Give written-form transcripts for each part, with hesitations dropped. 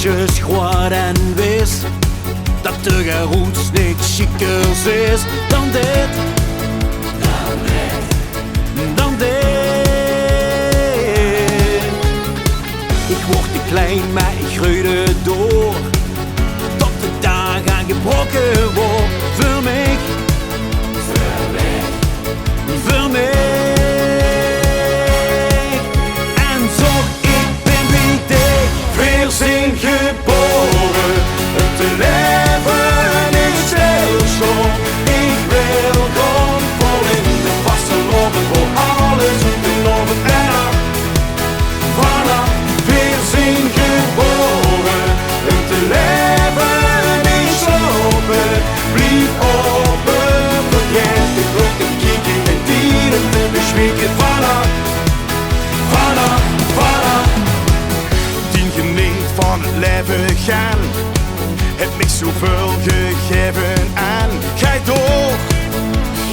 Meisjes groot en wis dat de geroens niks chickers is dan dit, dan dit. Ik word te klein, maar ik groeide door, tot de dag aangebroken wordt. Voor mij, voor mij. En zo, ik ben wie ik weer zijn geboren. Het leven is stilstaan. Ik wil gewoon vol in de vaste lopen, voor alles ondernomen. En vanaf weer zijn geboren. Het leven is open, blijf open. Vergeet de klokken, kijken en dieren te bezwieken. Vanaf, vanaf, vanaf. Tien geniet van het leven gaan. Het mij zoveel gegeven aan. Gij door,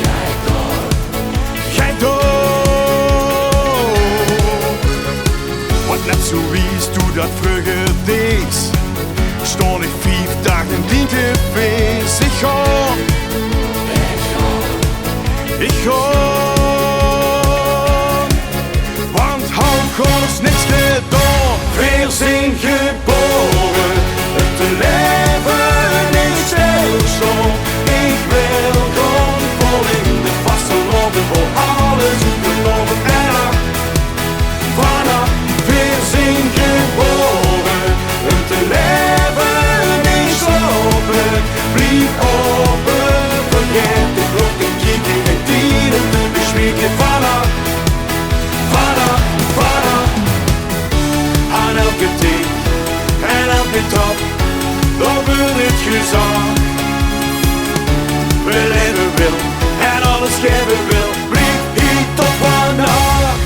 gij door, gij door. Wat net zo is toen dat vroeger deed. Stond ik 5 dagen in feest. Ik ga, ik ga. Want hou ons niks gedaan. Weer zijn geboren. Het leven is stilstaan. Ik wil gewoon vol in de vaste lopen, voor alles ondernomen. En vanaf weer zijn geboren. Het leven is open, blijf open. Vergeet de klokken, kijken en dieren te bezwieken. Vanaf, vanaf, vanaf. Aan elke tik en elke top, dan wil het gezag. We leven wil en alles geven wil, blijf hier tot vandaag.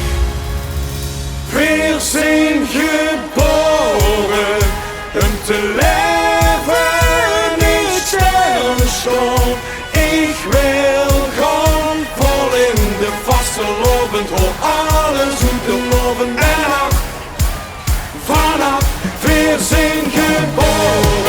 Weer zijn geboren, om te leven niet stilstaan. Ik wil gewoon vol in de vaste lopen, voor alles ondernomen. En vanaf weer zijn geboren.